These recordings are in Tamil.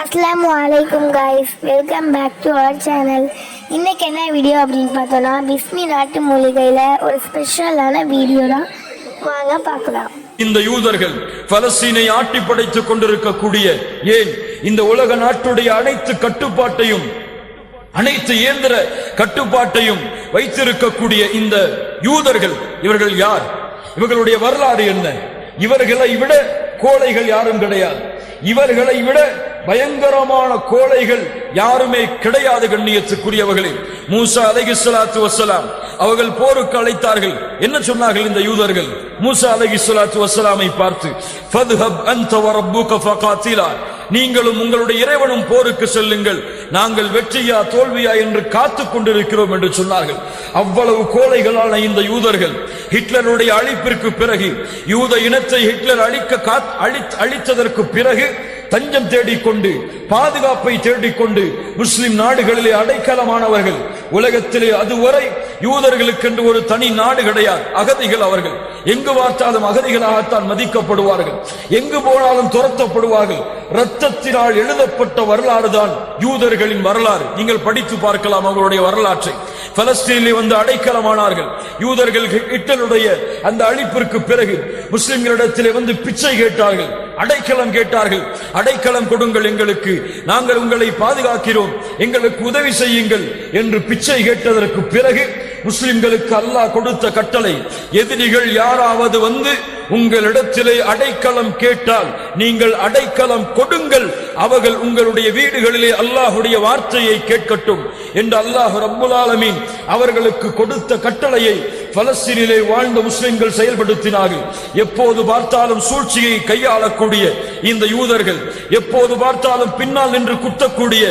அஸ்ஸலாமு அலைக்கும் guys, welcome back to our channel. இன்றைக்கி என்ன வீடியோ அப்படின்னு பார்த்தோன்னா, பிஸ்மி நாட்டு மூலிகையில் ஒரு ஸ்பெஷலான வீடியோ தான். வாங்க பார்க்கலாம். இந்த யூதர்கள் பலஸ்தீனை ஆட்டி படைத்துக் கொண்டிருக்கக்கூடிய, ஏன் இந்த உலக நாட்டுடைய அனைத்து கட்டுப்பாட்டையும் அனைத்து இயந்திர கட்டுப்பாட்டையும் வைத்திருக்கக்கூடிய இந்த யூதர்கள், இவர்கள் யார்? இவர்களுடைய வரலாறு என்ன? இவர்களை விட கோழைகள் யாரும் கிடையாது. இவர்களை விட பயங்கரமான கோழைகள் யாருமே கிடையாது. கண்ணியத்துக்குரியவர்களே, மூசா அலைஹிஸ்ஸலாத்து வஸ்ஸலாம் அவர்கள் போருக்கு அழைத்தார்கள். என்ன சொன்னார்கள் இந்த யூதர்கள்? மூசா அலைஹிஸ்ஸலாத்து வஸ்ஸலாமை பார்த்து, ஃபத்ஹப் அன்த வ ரப்புக ஃபகாத்திலா, நீங்களும் உங்களுடைய இறைவனும் போருக்கு செல்லுங்கள், நாங்கள் வெற்றியா தோல்வியா என்று காத்துக் கொண்டிருக்கிறோம் என்று சொன்னார்கள். அவ்வளவு கோழைகளான இந்த யூதர்கள் ஹிட்லருடைய அழிப்பிற்கு பிறகு, யூத இனத்தை ஹிட்லர் அழித்ததற்கு பிறகு தஞ்சம் தேடிக்கொண்டு, பாதுகாப்பை தேடிக்கொண்டு முஸ்லிம் நாடுகளிலே அடைக்கலமானவர்கள். உலகத்திலே அதுவரை யூதர்களுக்கென்று ஒரு தனி நாடு கிடையாது. அகதிகள் அவர்கள். எங்கு பார்த்தாலும் அகதிகளாகத்தான் மதிக்கப்படுவார்கள். எங்கு போனாலும் துரத்தப்படுவார்கள். இரத்தத்தினால் எழுதப்பட்ட வரலாறு தான் யூதர்களின் வரலாறு. நீங்கள் படித்து பார்க்கலாம் அவர்களுடைய வரலாற்றை. பலஸ்தீனிலே வந்து அடைக்கலமானார்கள் யூதர்கள். ஹிட்லருடைய அந்த அழிப்பிற்கு பிறகு முஸ்லிம்களிடத்திலே வந்து பிச்சை கேட்டார்கள், அடைக்கலம் கேட்டார்கள். அடைக்கலம் கொடுங்கள் எங்களுக்கு, நாங்கள் உங்களை பாதுகாக்கிறோம், எங்களுக்கு உதவி செய்யுங்கள் என்று பிச்சை கேட்டதற்கு பிறகு முஸ்லிம்களுக்கு அல்லாஹ் கொடுத்த கட்டளை, எதிரிகள் யாராவது வந்து உங்களிடத்திலே அடைக்கலம் கேட்டால் நீங்கள் அடைக்கலம் கொடுங்கள், அவர்கள் உங்களுடைய வீடுகளிலே அல்லாஹுடைய வார்த்தையை கேட்கட்டும் என்று அல்லாஹ் ரப்புல் ஆலமீன் அவர்களுக்கு கொடுத்த கட்டளையை பலஸ்தீனிலே வாழ்ந்த முஸ்லிம்கள் செயல்படுத்தினார்கள். எப்போது பார்த்தாலும் சூழ்ச்சியை கையாளக்கூடிய இந்த யூதர்கள், எப்போது பார்த்தாலும் பின்னால் நின்று குத்தக்கூடிய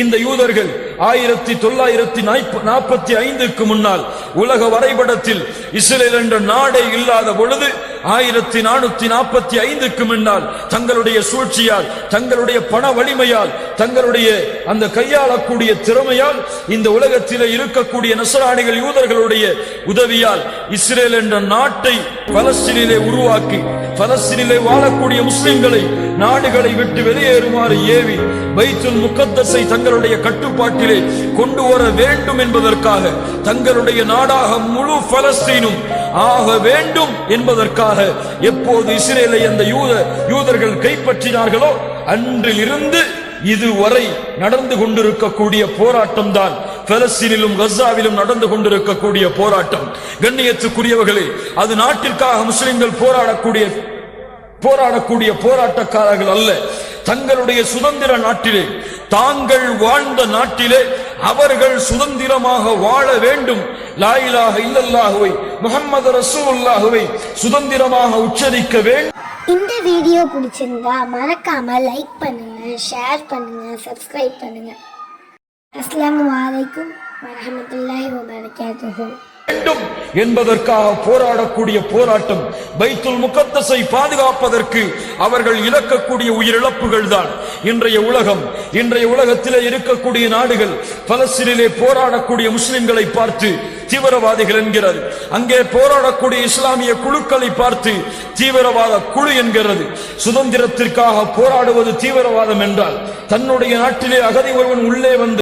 இந்த யூதர்கள் 1945க்கு முன்னால் உலக வரைபடத்தில் இஸ்ரேல் என்ற நாடே இல்லாத பொழுது 1445க்கு முன்னால் தங்களுடைய சூழ்ச்சியால், தங்களுடைய பண வலிமையால், தங்களுடைய அந்த கையாளக்கூடிய திறமையால் இந்த உலகத்திலே இருக்கக்கூடிய நஸ்ரானிகள் யூதர்களுடைய உதவியால் இஸ்ரேல் என்ற நாட்டை பலஸ்தீனிலே உருவாக்கி, பலஸ்தீனிலே வாழக்கூடிய முஸ்லிம்களை நாடுகளை விட்டு வெளியேறுமாறு ஏவி பைத்துல் முகத்தஸை தங்களுடைய கட்டுப்பாட்டிலே கொண்டு வர வேண்டும் என்பதற்காக, தங்களுடைய நாடாக முழு பலஸ்தீனும் ஆக வேண்டும் என்பதற்காக எப்போது இஸ்ரேலை அந்த யூதர்கள் கைப்பற்றினார்களோ அன்றிலிருந்து இதுவரை நடந்து கொண்டிருக்கக்கூடிய போராட்டம் தான் பலஸ்தீனிலும் கஸாவிலும் நடந்து கொண்டிருக்கக்கூடிய போராட்டம். கண்ணியத்துக்குரியவர்களே, அது நாட்டிற்காக முஸ்லிம்கள் போராடக்கூடிய போராட்டக்காரர்கள் அல்ல. தங்களுடைய சுதந்திர நாட்டிலே, தாங்கள் வாழ்ந்த நாட்டிலே அவர்கள் சுதந்திரமாக வாழ வேண்டும். லா இலாஹ இல்லல்லாஹுவை, முஹம்மது ரசூலுல்லாஹுவை சுதந்திரமாக உச்சரிக்க வேண்டும். இந்த வீடியோ பிடிச்சிருந்தா மறக்காம லைக் பண்ணுங்க, ஷேர் பண்ணுங்க, சப்ஸ்கிரைப் பண்ணுங்க. அஸ்ஸலாமு அலைக்கும் வரஹ்மத்துல்லாஹி வபரகாத்துஹு வேண்டும் என்பதற்காக போராடக்கூடிய போராட்டம். பைத்துல் முகத்தஸை பாதுகாப்பதற்கு அவர்கள் இழக்கக்கூடிய உயிரிழப்புகள் தான் இன்றைய உலகம். இன்றைய உலகத்திலே இருக்கக்கூடிய நாடுகள் பலஸ்தீனிலே போராடக்கூடிய முஸ்லிம்களை பார்த்து தீவிரவாதிகள் என்கிறது. அங்கே போராடக்கூடிய இஸ்லாமிய குழுக்களை பார்த்து தீவிரவாத குழு என்கிறது. சுதந்திரத்திற்காக போராடுவது தீவிரவாதம் என்றால், தன்னுடைய நாட்டிலே அகதி ஒருவன் உள்ளே வந்து